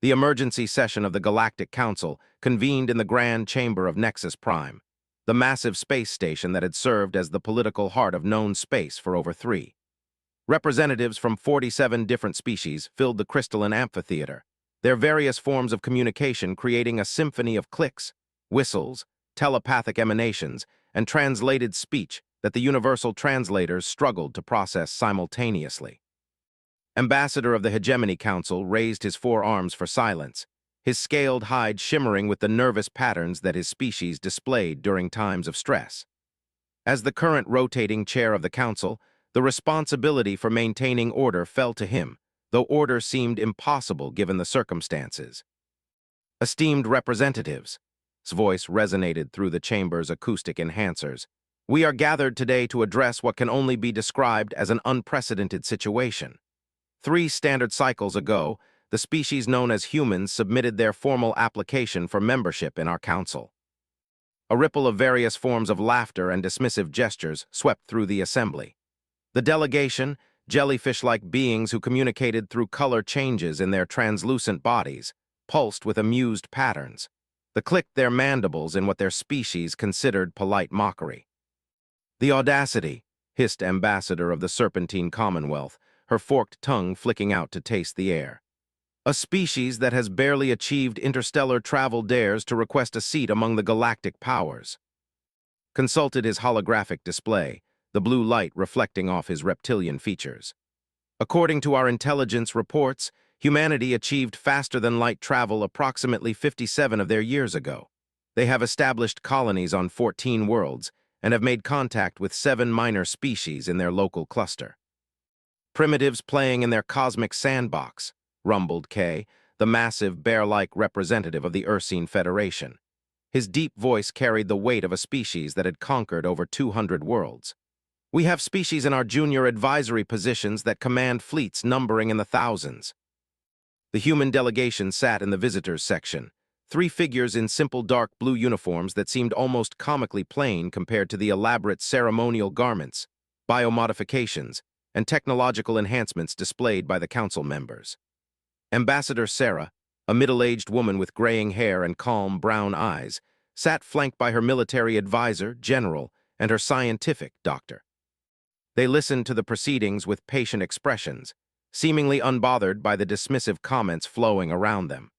The emergency session of the Galactic Council convened in the Grand Chamber of Nexus Prime, the massive space station that had served as the political heart of known space for over 3. Representatives from 47 different species filled the crystalline amphitheater, their various forms of communication creating a symphony of clicks, whistles, telepathic emanations, and translated speech that the universal translators struggled to process simultaneously. Ambassador of the Hegemony Council raised his forearms for silence, his scaled hide shimmering with the nervous patterns that his species displayed during times of stress. As the current rotating chair of the council, the responsibility for maintaining order fell to him, though order seemed impossible given the circumstances. Esteemed representatives, his voice resonated through the chamber's acoustic enhancers, we are gathered today to address what can only be described as an unprecedented situation. 3 standard cycles ago, the species known as humans submitted their formal application for membership in our council. A ripple of various forms of laughter and dismissive gestures swept through the assembly. The delegation, jellyfish-like beings who communicated through color changes in their translucent bodies, pulsed with amused patterns. They clicked their mandibles in what their species considered polite mockery. The audacity, hissed Ambassador of the Serpentine Commonwealth, her forked tongue flicking out to taste the air. A species that has barely achieved interstellar travel dares to request a seat among the galactic powers. Consulted his holographic display, the blue light reflecting off his reptilian features. According to our intelligence reports, humanity achieved faster-than-light travel approximately 57 of their years ago. They have established colonies on 14 worlds and have made contact with 7 minor species in their local cluster. Primitives playing in their cosmic sandbox, rumbled Kay, the massive, bear-like representative of the Ursine Federation. His deep voice carried the weight of a species that had conquered over 200 worlds. We have species in our junior advisory positions that command fleets numbering in the thousands. The human delegation sat in the visitors section, 3 figures in simple dark blue uniforms that seemed almost comically plain compared to the elaborate ceremonial garments, biomodifications, and technological enhancements displayed by the council members. Ambassador Sarah, a middle-aged woman with graying hair and calm brown eyes, sat flanked by her military advisor, general, and her scientific doctor. They listened to the proceedings with patient expressions, seemingly unbothered by the dismissive comments flowing around them.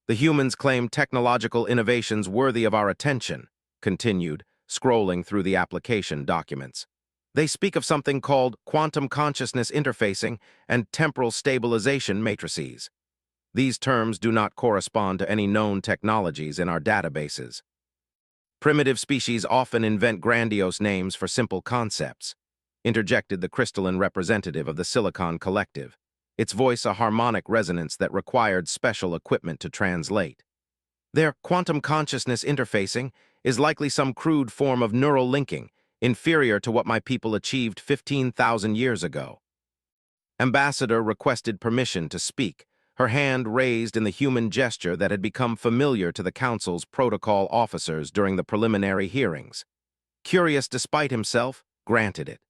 The humans claim technological innovations worthy of our attention, continued, scrolling through the application documents. They speak of something called quantum consciousness interfacing and temporal stabilization matrices. These terms do not correspond to any known technologies in our databases. Primitive species often invent grandiose names for simple concepts, interjected the crystalline representative of the Silicon Collective, its voice a harmonic resonance that required special equipment to translate. Their quantum consciousness interfacing is likely some crude form of neural linking, inferior to what my people achieved 15,000 years ago. Ambassador requested permission to speak, her hand raised in the human gesture that had become familiar to the Council's protocol officers during the preliminary hearings. Curious despite himself, granted it.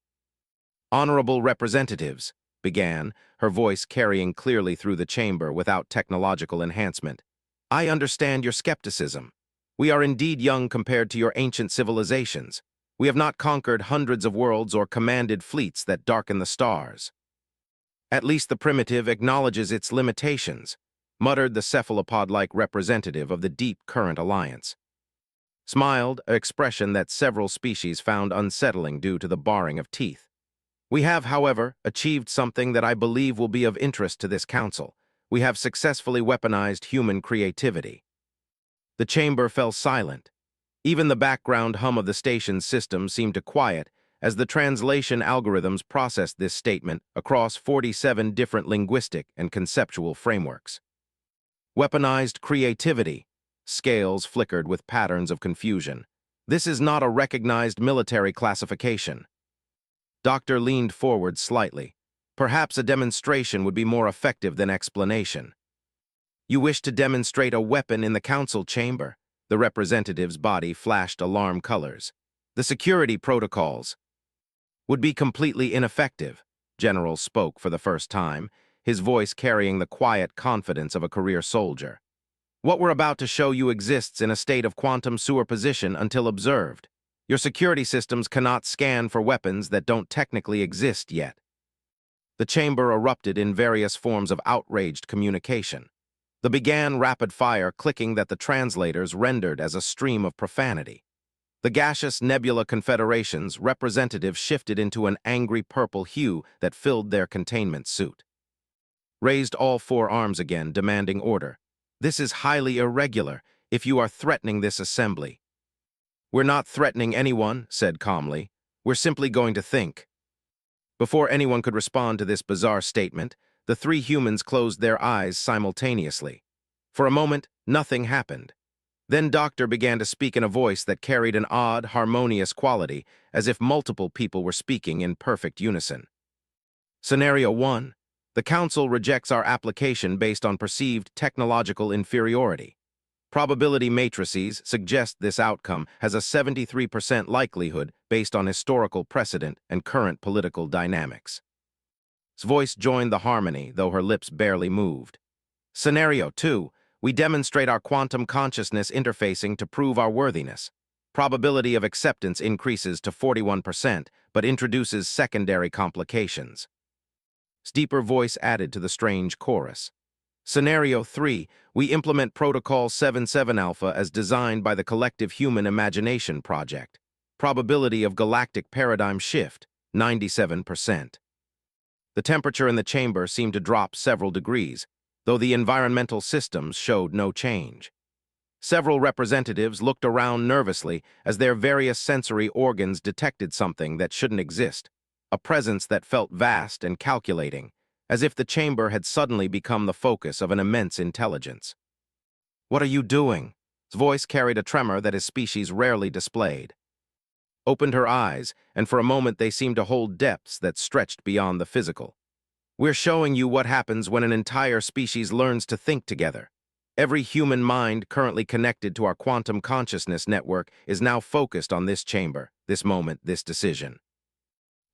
Honorable representatives, began, her voice carrying clearly through the chamber without technological enhancement. I understand your skepticism. We are indeed young compared to your ancient civilizations. We have not conquered hundreds of worlds or commanded fleets that darken the stars. At least the primitive acknowledges its limitations, muttered the cephalopod-like representative of the Deep Current Alliance. Smiled, an expression that several species found unsettling due to the baring of teeth. We have, however, achieved something that I believe will be of interest to this council. We have successfully weaponized human creativity. The chamber fell silent. Even the background hum of the station's system seemed to quiet as the translation algorithms processed this statement across 47 different linguistic and conceptual frameworks. Weaponized creativity. Scales flickered with patterns of confusion. This is not a recognized military classification. Doctor leaned forward slightly. Perhaps a demonstration would be more effective than explanation. You wish to demonstrate a weapon in the council chamber? The representative's body flashed alarm colors. The security protocols would be completely ineffective. General spoke for the first time, his voice carrying the quiet confidence of a career soldier. What we're about to show you exists in a state of quantum superposition until observed. Your security systems cannot scan for weapons that don't technically exist yet. The chamber erupted in various forms of outraged communication. The began rapid-fire clicking that the translators rendered as a stream of profanity. The gaseous nebula confederation's representatives shifted into an angry purple hue that filled their containment suit. Raised all four arms again, demanding order. This is highly irregular if you are threatening this assembly. We're not threatening anyone, said calmly. We're simply going to think. Before anyone could respond to this bizarre statement, the three humans closed their eyes simultaneously. For a moment, nothing happened. Then Doctor began to speak in a voice that carried an odd, harmonious quality, as if multiple people were speaking in perfect unison. Scenario 1. The Council rejects our application based on perceived technological inferiority. Probability matrices suggest this outcome has a 73% likelihood based on historical precedent and current political dynamics. His voice joined the harmony, though her lips barely moved. Scenario 2. We demonstrate our quantum consciousness interfacing to prove our worthiness. Probability of acceptance increases to 41%, but introduces secondary complications. His deeper voice added to the strange chorus. Scenario 3. We implement Protocol 77 Alpha as designed by the Collective Human Imagination Project. Probability of galactic paradigm shift, 97%. The temperature in the chamber seemed to drop several degrees, though the environmental systems showed no change. Several representatives looked around nervously as their various sensory organs detected something that shouldn't exist, a presence that felt vast and calculating, as if the chamber had suddenly become the focus of an immense intelligence. "What are you doing?" His voice carried a tremor that his species rarely displayed. Opened her eyes, and for a moment they seemed to hold depths that stretched beyond the physical. "We're showing you what happens when an entire species learns to think together. Every human mind currently connected to our quantum consciousness network is now focused on this chamber, this moment, this decision."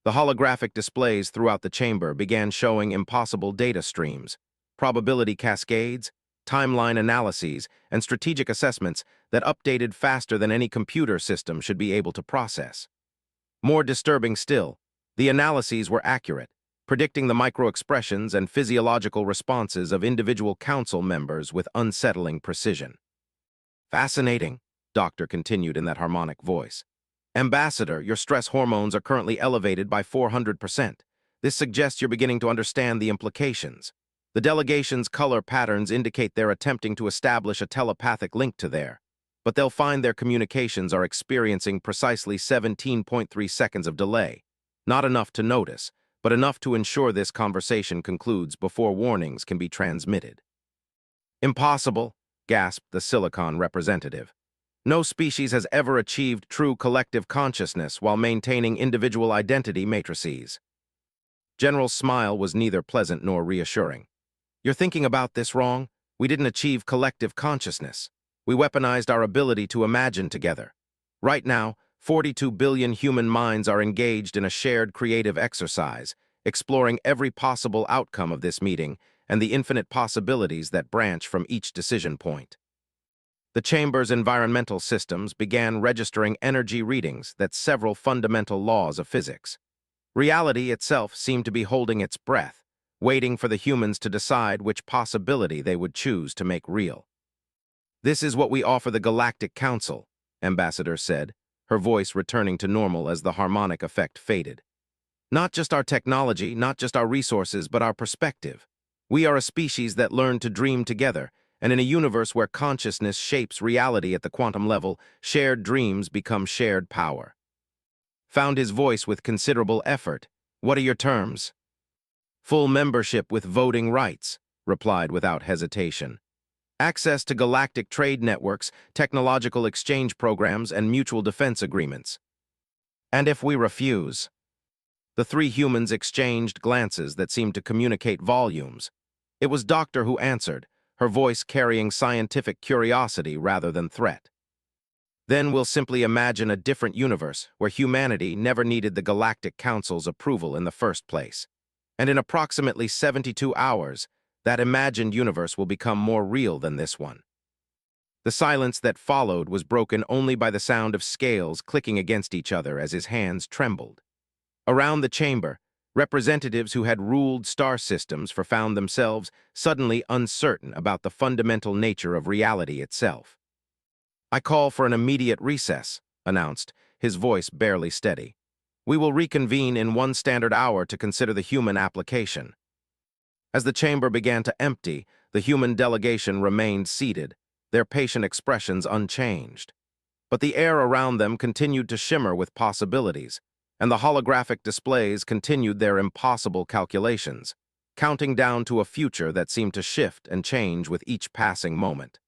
The holographic displays throughout the chamber began showing impossible data streams, probability cascades, timeline analyses, and strategic assessments that updated faster than any computer system should be able to process. More disturbing still, the analyses were accurate, predicting the micro-expressions and physiological responses of individual council members with unsettling precision. "Fascinating," Doctor continued in that harmonic voice. "Ambassador, your stress hormones are currently elevated by 400%. This suggests you're beginning to understand the implications. The delegation's color patterns indicate they're attempting to establish a telepathic link to there, but they'll find their communications are experiencing precisely 17.3 seconds of delay. Not enough to notice, but enough to ensure this conversation concludes before warnings can be transmitted." "Impossible," gasped the Silicon representative. "No species has ever achieved true collective consciousness while maintaining individual identity matrices." General's smile was neither pleasant nor reassuring. "You're thinking about this wrong. We didn't achieve collective consciousness. We weaponized our ability to imagine together. Right now, 42 billion human minds are engaged in a shared creative exercise, exploring every possible outcome of this meeting and the infinite possibilities that branch from each decision point." The chamber's environmental systems began registering energy readings that several fundamental laws of physics. Reality itself seemed to be holding its breath, waiting for the humans to decide which possibility they would choose to make real. "This is what we offer the Galactic Council," Ambassador said, her voice returning to normal as the harmonic effect faded. "Not just our technology, not just our resources, but our perspective. We are a species that learned to dream together, and in a universe where consciousness shapes reality at the quantum level, shared dreams become shared power." Found his voice with considerable effort. "What are your terms?" "Full membership with voting rights," replied without hesitation. "Access to galactic trade networks, technological exchange programs, and mutual defense agreements." "And if we refuse?" The three humans exchanged glances that seemed to communicate volumes. It was Doctor who answered, her voice carrying scientific curiosity rather than threat. "Then we'll simply imagine a different universe where humanity never needed the Galactic Council's approval in the first place. And in approximately 72 hours, that imagined universe will become more real than this one. The silence that followed was broken only by the sound of scales clicking against each other as his hands trembled. Around the chamber, representatives who had ruled star systems found themselves suddenly uncertain about the fundamental nature of reality itself. "I call for an immediate recess," announced, his voice barely steady. "We will reconvene in 1 standard hour to consider the human application." As the chamber began to empty, the human delegation remained seated, their patient expressions unchanged. But the air around them continued to shimmer with possibilities, and the holographic displays continued their impossible calculations, counting down to a future that seemed to shift and change with each passing moment.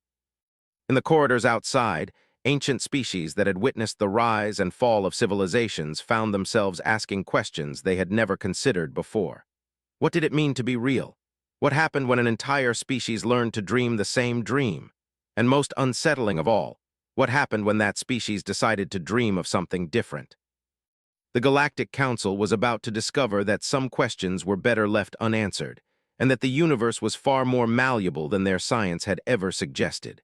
In the corridors outside, ancient species that had witnessed the rise and fall of civilizations found themselves asking questions they had never considered before. What did it mean to be real? What happened when an entire species learned to dream the same dream? And most unsettling of all, what happened when that species decided to dream of something different? The Galactic Council was about to discover that some questions were better left unanswered, and that the universe was far more malleable than their science had ever suggested.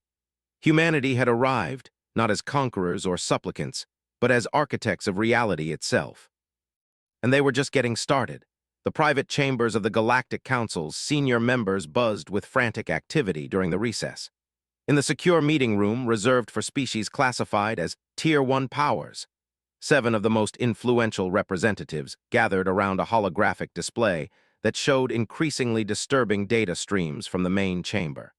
Humanity had arrived, not as conquerors or supplicants, but as architects of reality itself. And they were just getting started. The private chambers of the Galactic Council's senior members buzzed with frantic activity during the recess. In the secure meeting room reserved for species classified as Tier 1 powers, 7 of the most influential representatives gathered around a holographic display that showed increasingly disturbing data streams from the main chamber.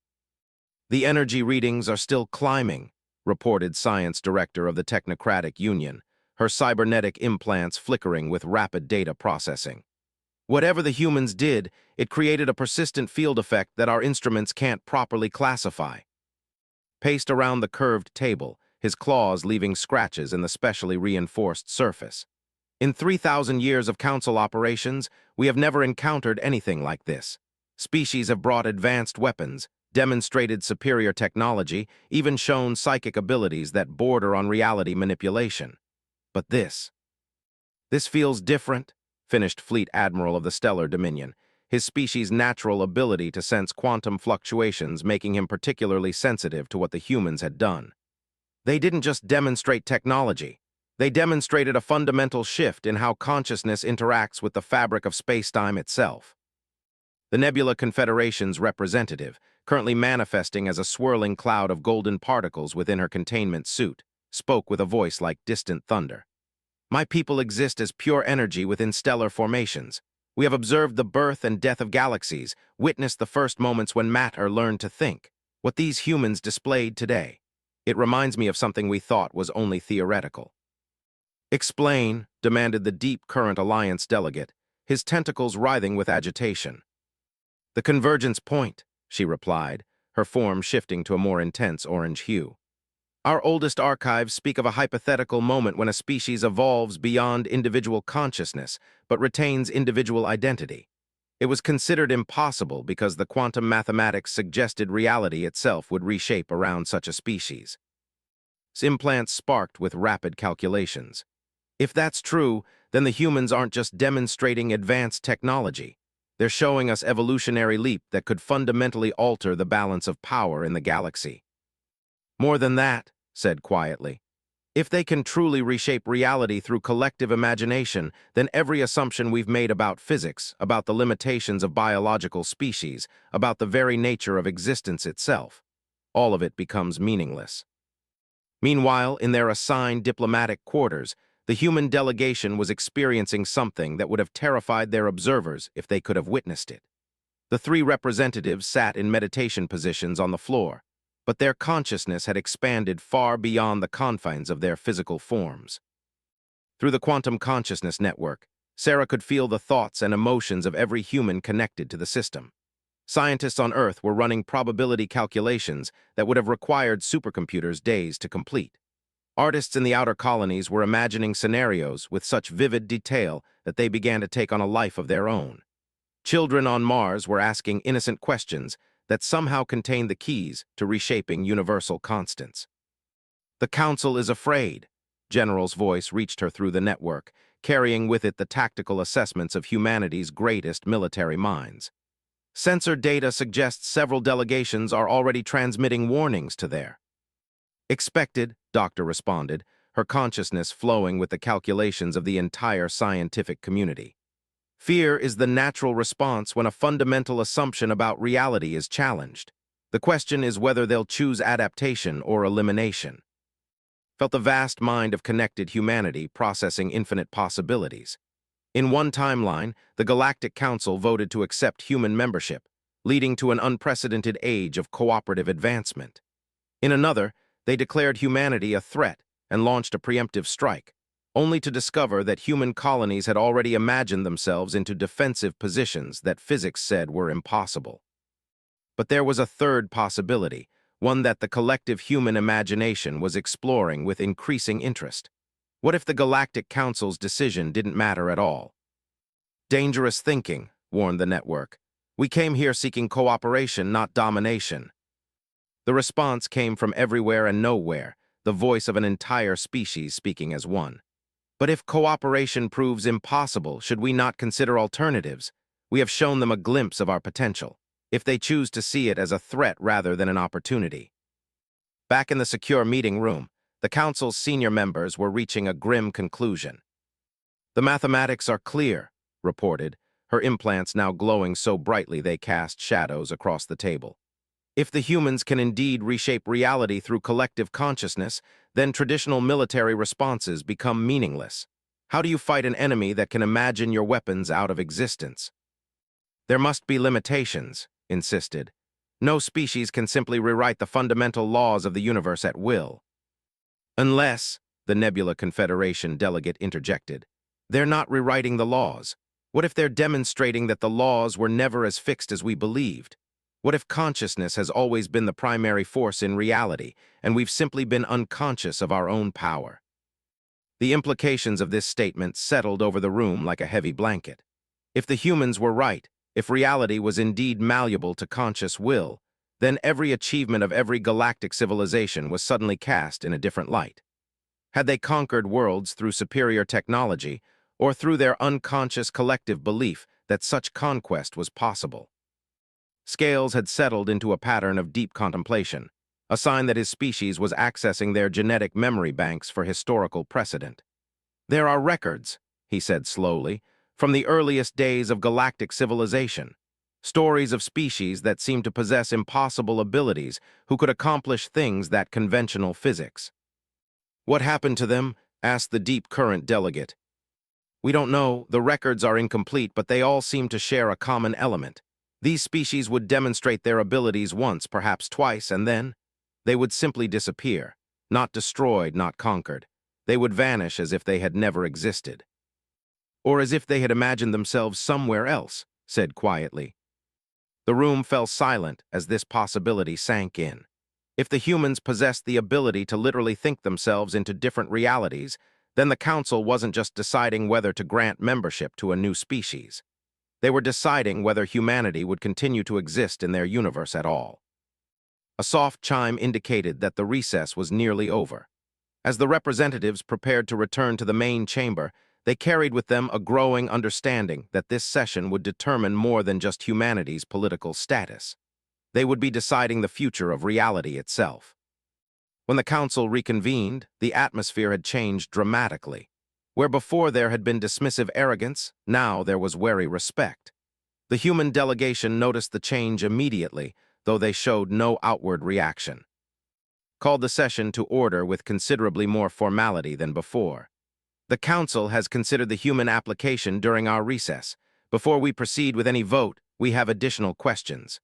"The energy readings are still climbing," reported Science Director of the Technocratic Union, her cybernetic implants flickering with rapid data processing. "Whatever the humans did, it created a persistent field effect that our instruments can't properly classify." Paced around the curved table, his claws leaving scratches in the specially reinforced surface. "In 3,000 years of council operations, we have never encountered anything like this. Species have brought advanced weapons, demonstrated superior technology, even shown psychic abilities that border on reality manipulation. But this feels different," finished Fleet Admiral of the Stellar Dominion, his species' natural ability to sense quantum fluctuations making him particularly sensitive to what the humans had done. "They didn't just demonstrate technology. They demonstrated a fundamental shift in how consciousness interacts with the fabric of spacetime itself." The Nebula Confederation's representative, currently manifesting as a swirling cloud of golden particles within her containment suit, spoke with a voice like distant thunder. "My people exist as pure energy within stellar formations. We have observed the birth and death of galaxies, witnessed the first moments when matter learned to think. What these humans displayed today, it reminds me of something we thought was only theoretical." "Explain," demanded the Deep Current Alliance delegate, his tentacles writhing with agitation. "The convergence point," she replied, her form shifting to a more intense orange hue. "Our oldest archives speak of a hypothetical moment when a species evolves beyond individual consciousness, but retains individual identity. It was considered impossible because the quantum mathematics suggested reality itself would reshape around such a species." Implants sparked with rapid calculations. "If that's true, then the humans aren't just demonstrating advanced technology. They're showing us evolutionary leap that could fundamentally alter the balance of power in the galaxy." "More than that," said quietly. "If they can truly reshape reality through collective imagination, then every assumption we've made about physics, about the limitations of biological species, about the very nature of existence itself, all of it becomes meaningless." Meanwhile, in their assigned diplomatic quarters, the human delegation was experiencing something that would have terrified their observers if they could have witnessed it. The 3 representatives sat in meditation positions on the floor, but their consciousness had expanded far beyond the confines of their physical forms. Through the quantum consciousness network, Sarah could feel the thoughts and emotions of every human connected to the system. Scientists on Earth were running probability calculations that would have required supercomputers days to complete. Artists in the outer colonies were imagining scenarios with such vivid detail that they began to take on a life of their own. Children on Mars were asking innocent questions that somehow contained the keys to reshaping universal constants. "The Council is afraid." General's voice reached her through the network, carrying with it the tactical assessments of humanity's greatest military minds. Sensor data suggests several delegations are already transmitting warnings to their expected, Doctor responded, her consciousness flowing with the calculations of the entire scientific community. Fear is the natural response when a fundamental assumption about reality is challenged. The question is whether they'll choose adaptation or elimination. Felt the vast mind of connected humanity processing infinite possibilities. In one timeline, the Galactic Council voted to accept human membership, leading to an unprecedented age of cooperative advancement. In another, they declared humanity a threat and launched a preemptive strike, only to discover that human colonies had already imagined themselves into defensive positions that physics said were impossible. But there was a third possibility, one that the collective human imagination was exploring with increasing interest. What if the Galactic Council's decision didn't matter at all? Dangerous thinking, warned the network. We came here seeking cooperation, not domination. The response came from everywhere and nowhere, the voice of an entire species speaking as one. But if cooperation proves impossible, should we not consider alternatives? We have shown them a glimpse of our potential, if they choose to see it as a threat rather than an opportunity. Back in the secure meeting room, the Council's senior members were reaching a grim conclusion. The mathematics are clear, reported, her implants now glowing so brightly they cast shadows across the table. If the humans can indeed reshape reality through collective consciousness, then traditional military responses become meaningless. How do you fight an enemy that can imagine your weapons out of existence? There must be limitations, insisted. No species can simply rewrite the fundamental laws of the universe at will. Unless, the Nebula Confederation delegate interjected, they're not rewriting the laws. What if they're demonstrating that the laws were never as fixed as we believed? What if consciousness has always been the primary force in reality, and we've simply been unconscious of our own power? The implications of this statement settled over the room like a heavy blanket. If the humans were right, if reality was indeed malleable to conscious will, then every achievement of every galactic civilization was suddenly cast in a different light. Had they conquered worlds through superior technology, or through their unconscious collective belief that such conquest was possible? Scales had settled into a pattern of deep contemplation, a sign that his species was accessing their genetic memory banks for historical precedent. There are records, he said slowly, from the earliest days of galactic civilization. Stories of species that seemed to possess impossible abilities, who could accomplish things that conventional physics. What happened to them? Asked the deep current delegate. We don't know, the records are incomplete, but they all seem to share a common element. These species would demonstrate their abilities once, perhaps twice, and then they would simply disappear, not destroyed, not conquered. They would vanish as if they had never existed. Or as if they had imagined themselves somewhere else, said quietly. The room fell silent as this possibility sank in. If the humans possessed the ability to literally think themselves into different realities, then the Council wasn't just deciding whether to grant membership to a new species. They were deciding whether humanity would continue to exist in their universe at all. A soft chime indicated that the recess was nearly over. As the representatives prepared to return to the main chamber, they carried with them a growing understanding that this session would determine more than just humanity's political status. They would be deciding the future of reality itself. When the Council reconvened, the atmosphere had changed dramatically. Where before there had been dismissive arrogance, now there was wary respect. The human delegation noticed the change immediately, though they showed no outward reaction. Called the session to order with considerably more formality than before. The Council has considered the human application during our recess. Before we proceed with any vote, we have additional questions.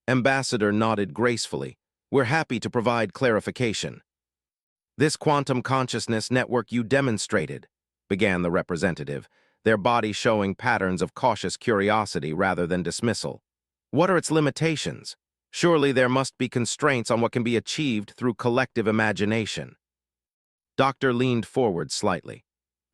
Ambassador nodded gracefully. We're happy to provide clarification. This quantum consciousness network you demonstrated, began the representative, their body showing patterns of cautious curiosity rather than dismissal. What are its limitations? Surely there must be constraints on what can be achieved through collective imagination. Doctor leaned forward slightly.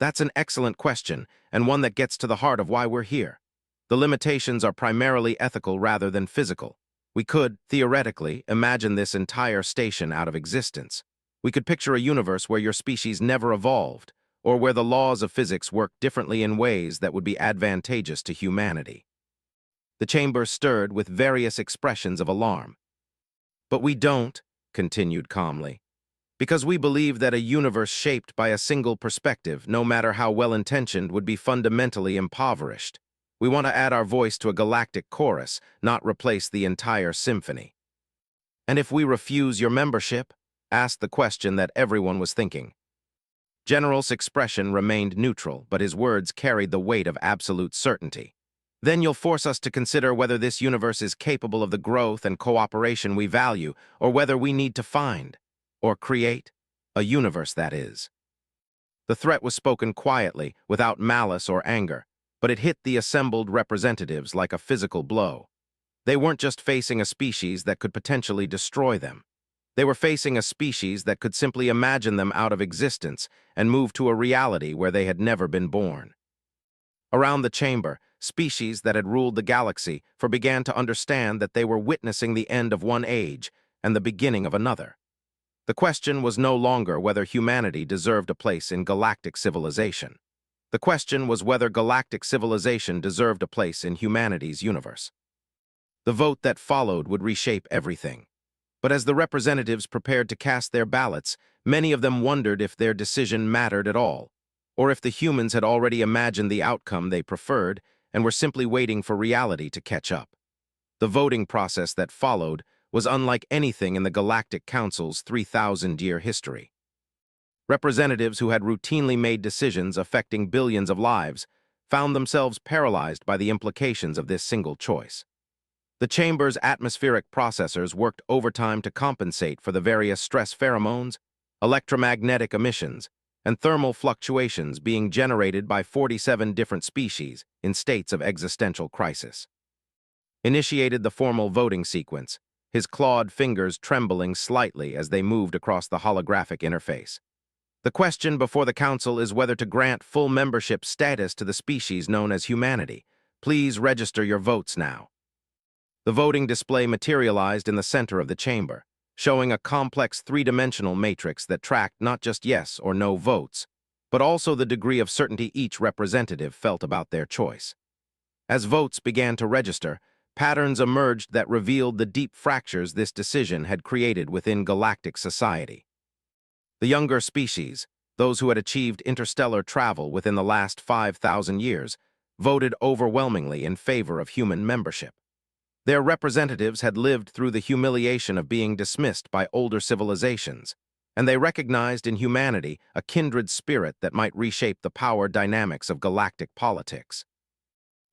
That's an excellent question, and one that gets to the heart of why we're here. The limitations are primarily ethical rather than physical. We could, theoretically, imagine this entire station out of existence. We could picture a universe where your species never evolved, or where the laws of physics work differently in ways that would be advantageous to humanity. The chamber stirred with various expressions of alarm. "But we don't," continued calmly, "because we believe that a universe shaped by a single perspective, no matter how well-intentioned, would be fundamentally impoverished. We want to add our voice to a galactic chorus, not replace the entire symphony." "And if we refuse your membership?" asked the question that everyone was thinking. General's expression remained neutral, but his words carried the weight of absolute certainty. "Then you'll force us to consider whether this universe is capable of the growth and cooperation we value, or whether we need to find, or create, a universe that is." The threat was spoken quietly, without malice or anger, but it hit the assembled representatives like a physical blow. They weren't just facing a species that could potentially destroy them. They were facing a species that could simply imagine them out of existence and move to a reality where they had never been born. Around the chamber, species that had ruled the galaxy began to understand that they were witnessing the end of one age and the beginning of another. The question was no longer whether humanity deserved a place in galactic civilization. The question was whether galactic civilization deserved a place in humanity's universe. The vote that followed would reshape everything. But as the representatives prepared to cast their ballots, many of them wondered if their decision mattered at all, or if the humans had already imagined the outcome they preferred and were simply waiting for reality to catch up. The voting process that followed was unlike anything in the Galactic Council's 3,000-year history. Representatives who had routinely made decisions affecting billions of lives found themselves paralyzed by the implications of this single choice. The chamber's atmospheric processors worked overtime to compensate for the various stress pheromones, electromagnetic emissions, and thermal fluctuations being generated by 47 different species in states of existential crisis. Initiated the formal voting sequence, his clawed fingers trembling slightly as they moved across the holographic interface. "The question before the Council is whether to grant full membership status to the species known as humanity. Please register your votes now." The voting display materialized in the center of the chamber, showing a complex three-dimensional matrix that tracked not just yes or no votes, but also the degree of certainty each representative felt about their choice. As votes began to register, patterns emerged that revealed the deep fractures this decision had created within galactic society. The younger species, those who had achieved interstellar travel within the last 5,000 years, voted overwhelmingly in favor of human membership. Their representatives had lived through the humiliation of being dismissed by older civilizations, and they recognized in humanity a kindred spirit that might reshape the power dynamics of galactic politics.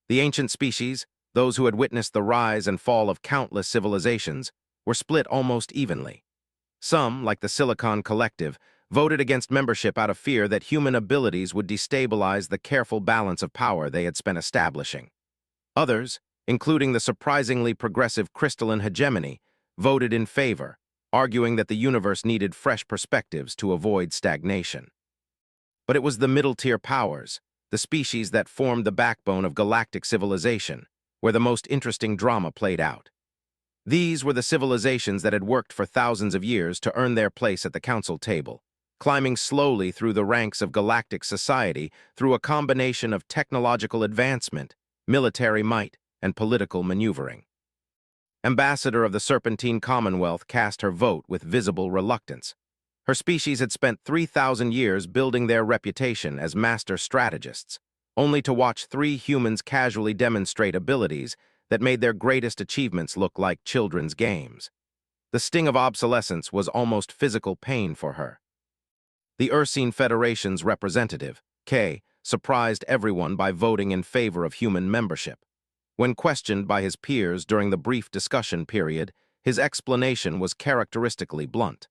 The ancient species, those who had witnessed the rise and fall of countless civilizations, were split almost evenly. Some, like the Silicon Collective, voted against membership out of fear that human abilities would destabilize the careful balance of power they had spent establishing. Others, including the surprisingly progressive crystalline hegemony, voted in favor, arguing that the universe needed fresh perspectives to avoid stagnation. But it was the middle-tier powers, the species that formed the backbone of galactic civilization, where the most interesting drama played out. These were the civilizations that had worked for thousands of years to earn their place at the council table, climbing slowly through the ranks of galactic society through a combination of technological advancement, military might, and political maneuvering. Ambassador of the Serpentine Commonwealth cast her vote with visible reluctance. Her species had spent 3,000 years building their reputation as master strategists, only to watch three humans casually demonstrate abilities that made their greatest achievements look like children's games. The sting of obsolescence was almost physical pain for her. The Ursine Federation's representative, K, surprised everyone by voting in favor of human membership. When questioned by his peers during the brief discussion period, his explanation was characteristically blunt.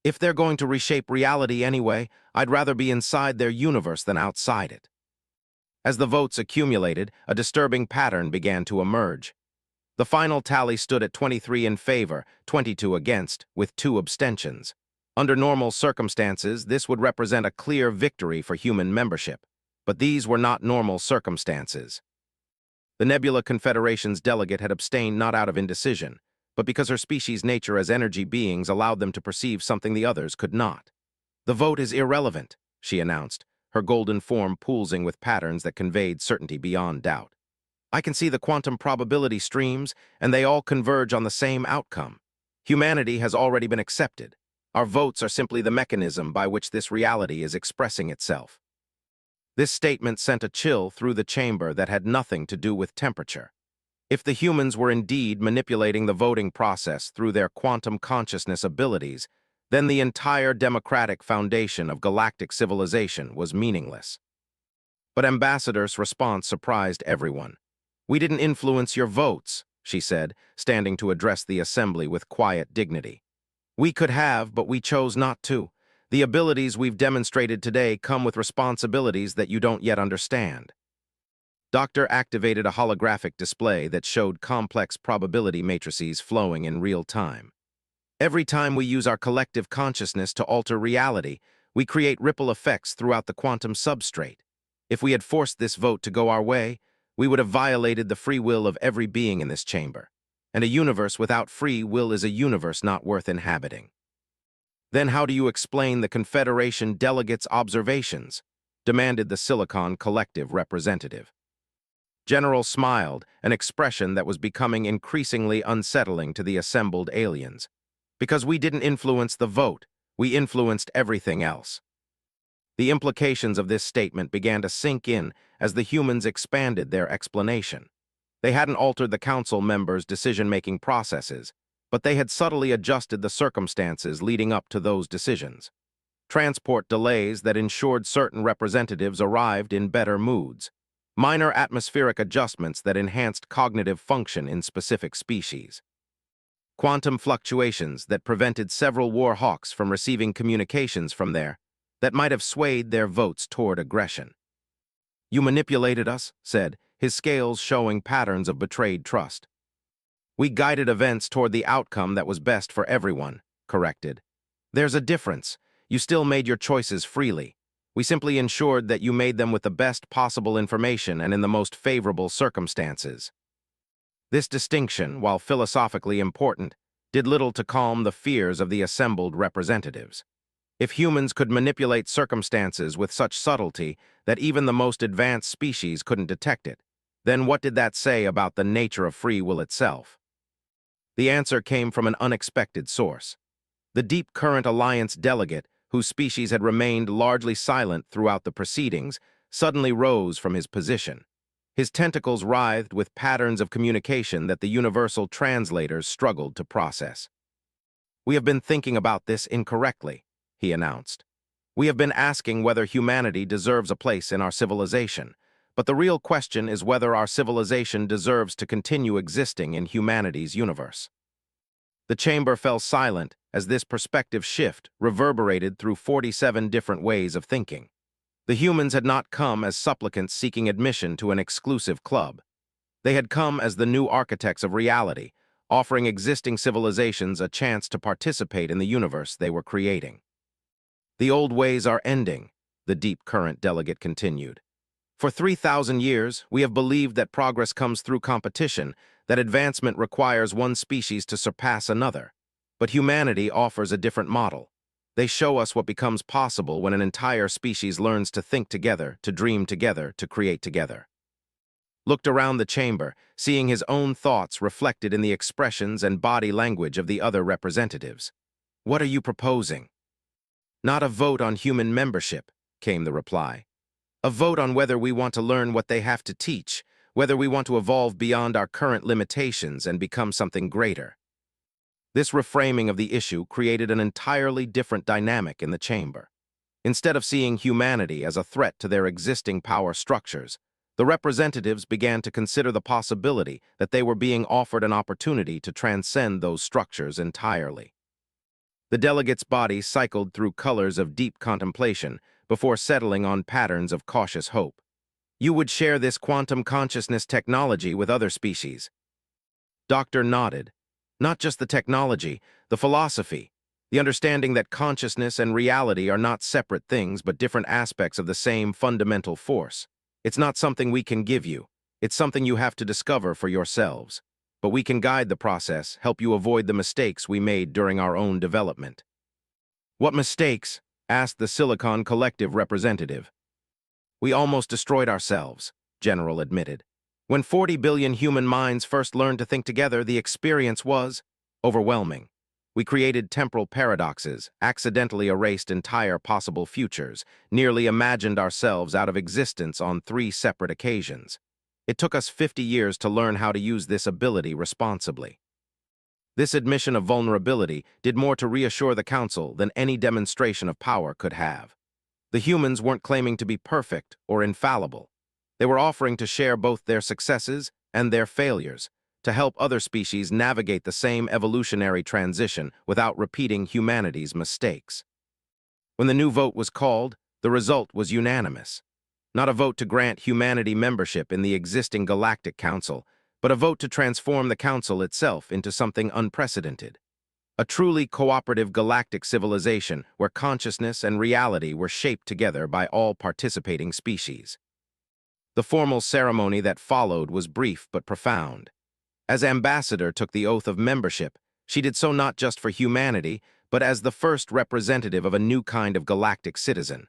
"If they're going to reshape reality anyway, I'd rather be inside their universe than outside it." As the votes accumulated, a disturbing pattern began to emerge. The final tally stood at 23 in favor, 22 against, with 2 abstentions. Under normal circumstances, this would represent a clear victory for human membership, but these were not normal circumstances. The Nebula Confederation's delegate had abstained not out of indecision, but because her species' nature as energy beings allowed them to perceive something the others could not. "The vote is irrelevant," she announced, her golden form pulsing with patterns that conveyed certainty beyond doubt. I can see the quantum probability streams, and they all converge on the same outcome. Humanity has already been accepted. Our votes are simply the mechanism by which this reality is expressing itself. This statement sent a chill through the chamber that had nothing to do with temperature. If the humans were indeed manipulating the voting process through their quantum consciousness abilities, then the entire democratic foundation of galactic civilization was meaningless. But Ambassador's response surprised everyone. "We didn't influence your votes," she said, standing to address the assembly with quiet dignity. "We could have, but we chose not to. The abilities we've demonstrated today come with responsibilities that you don't yet understand." Doctor activated a holographic display that showed complex probability matrices flowing in real time. Every time we use our collective consciousness to alter reality, we create ripple effects throughout the quantum substrate. If we had forced this vote to go our way, we would have violated the free will of every being in this chamber. And a universe without free will is a universe not worth inhabiting. "Then how do you explain the Confederation delegates' observations?" demanded the Silicon Collective representative. General smiled, an expression that was becoming increasingly unsettling to the assembled aliens. "Because we didn't influence the vote, we influenced everything else." The implications of this statement began to sink in as the humans expanded their explanation. They hadn't altered the council members' decision-making processes, but they had subtly adjusted the circumstances leading up to those decisions. Transport delays that ensured certain representatives arrived in better moods. Minor atmospheric adjustments that enhanced cognitive function in specific species. Quantum fluctuations that prevented several war hawks from receiving communications from there that might have swayed their votes toward aggression. "You manipulated us," said, his scales showing patterns of betrayed trust. "We guided events toward the outcome that was best for everyone," corrected. "There's a difference. You still made your choices freely. We simply ensured that you made them with the best possible information and in the most favorable circumstances." This distinction, while philosophically important, did little to calm the fears of the assembled representatives. If humans could manipulate circumstances with such subtlety that even the most advanced species couldn't detect it, then what did that say about the nature of free will itself? The answer came from an unexpected source. The Deep Current Alliance delegate, whose species had remained largely silent throughout the proceedings, suddenly rose from his position. His tentacles writhed with patterns of communication that the universal translators struggled to process. "We have been thinking about this incorrectly," he announced. "We have been asking whether humanity deserves a place in our civilization, but the real question is whether our civilization deserves to continue existing in humanity's universe." The chamber fell silent as this perspective shift reverberated through 47 different ways of thinking. The humans had not come as supplicants seeking admission to an exclusive club. They had come as the new architects of reality, offering existing civilizations a chance to participate in the universe they were creating. "The old ways are ending," the Deep Current delegate continued. "For 3,000 years, we have believed that progress comes through competition, that advancement requires one species to surpass another. But humanity offers a different model. They show us what becomes possible when an entire species learns to think together, to dream together, to create together." Looked around the chamber, seeing his own thoughts reflected in the expressions and body language of the other representatives. "What are you proposing?" "Not a vote on human membership," came the reply. "A vote on whether we want to learn what they have to teach, whether we want to evolve beyond our current limitations and become something greater." This reframing of the issue created an entirely different dynamic in the chamber. Instead of seeing humanity as a threat to their existing power structures, the representatives began to consider the possibility that they were being offered an opportunity to transcend those structures entirely. The delegates' bodies cycled through colors of deep contemplation before settling on patterns of cautious hope. "You would share this quantum consciousness technology with other species?" Doctor nodded. "Not just the technology, the philosophy, the understanding that consciousness and reality are not separate things but different aspects of the same fundamental force. It's not something we can give you. It's something you have to discover for yourselves. But we can guide the process, help you avoid the mistakes we made during our own development." "What mistakes?" asked the Silicon Collective representative. We almost destroyed ourselves, General admitted. When 40 billion human minds first learned to think together, the experience was overwhelming. We created temporal paradoxes, accidentally erased entire possible futures, nearly imagined ourselves out of existence on 3 separate occasions. It took us 50 years to learn how to use this ability responsibly. This admission of vulnerability did more to reassure the Council than any demonstration of power could have. The humans weren't claiming to be perfect or infallible. They were offering to share both their successes and their failures, to help other species navigate the same evolutionary transition without repeating humanity's mistakes. When the new vote was called, the result was unanimous. Not a vote to grant humanity membership in the existing Galactic Council, but a vote to transform the Council itself into something unprecedented. A truly cooperative galactic civilization where consciousness and reality were shaped together by all participating species. The formal ceremony that followed was brief but profound. As ambassador took the oath of membership, she did so not just for humanity, but as the first representative of a new kind of galactic citizen.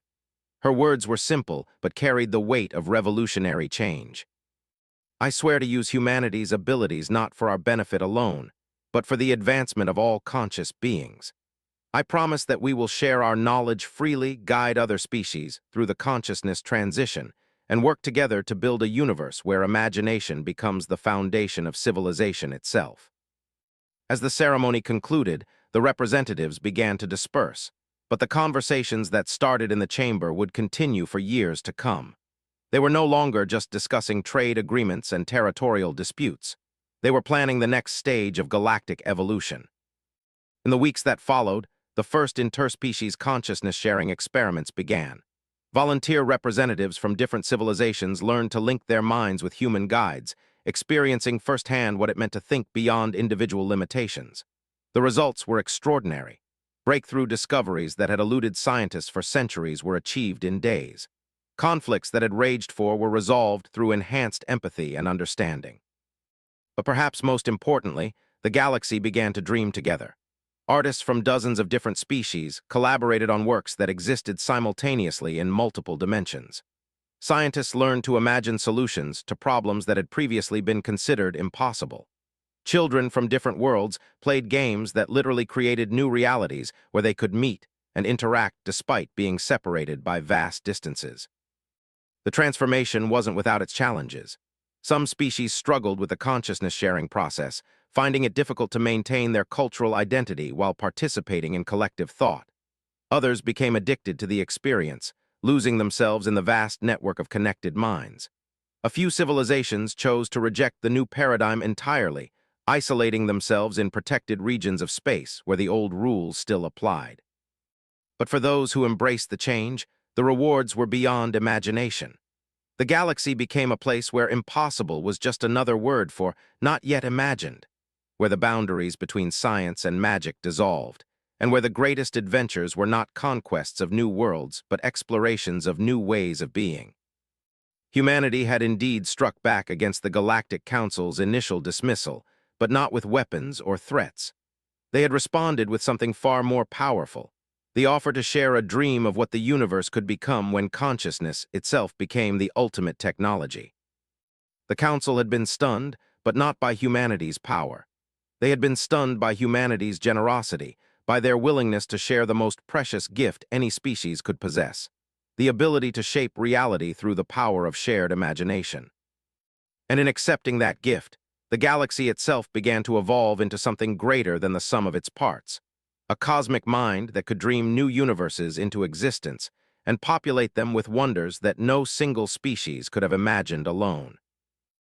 Her words were simple but carried the weight of revolutionary change. I swear to use humanity's abilities not for our benefit alone, but for the advancement of all conscious beings. I promise that we will share our knowledge freely, guide other species through the consciousness transition, and work together to build a universe where imagination becomes the foundation of civilization itself. As the ceremony concluded, the representatives began to disperse, but the conversations that started in the chamber would continue for years to come. They were no longer just discussing trade agreements and territorial disputes. They were planning the next stage of galactic evolution. In the weeks that followed, the first interspecies consciousness-sharing experiments began. Volunteer representatives from different civilizations learned to link their minds with human guides, experiencing firsthand what it meant to think beyond individual limitations. The results were extraordinary. Breakthrough discoveries that had eluded scientists for centuries were achieved in days. Conflicts that had raged for were resolved through enhanced empathy and understanding. But perhaps most importantly, the galaxy began to dream together. Artists from dozens of different species collaborated on works that existed simultaneously in multiple dimensions. Scientists learned to imagine solutions to problems that had previously been considered impossible. Children from different worlds played games that literally created new realities where they could meet and interact despite being separated by vast distances. The transformation wasn't without its challenges. Some species struggled with the consciousness-sharing process, finding it difficult to maintain their cultural identity while participating in collective thought. Others became addicted to the experience, losing themselves in the vast network of connected minds. A few civilizations chose to reject the new paradigm entirely, isolating themselves in protected regions of space where the old rules still applied. But for those who embraced the change, the rewards were beyond imagination. The galaxy became a place where impossible was just another word for not yet imagined, where the boundaries between science and magic dissolved, and where the greatest adventures were not conquests of new worlds but explorations of new ways of being. Humanity had indeed struck back against the Galactic Council's initial dismissal, but not with weapons or threats. They had responded with something far more powerful, the offer to share a dream of what the universe could become when consciousness itself became the ultimate technology. The Council had been stunned, but not by humanity's power. They had been stunned by humanity's generosity, by their willingness to share the most precious gift any species could possess, the ability to shape reality through the power of shared imagination. And in accepting that gift, the galaxy itself began to evolve into something greater than the sum of its parts, a cosmic mind that could dream new universes into existence and populate them with wonders that no single species could have imagined alone.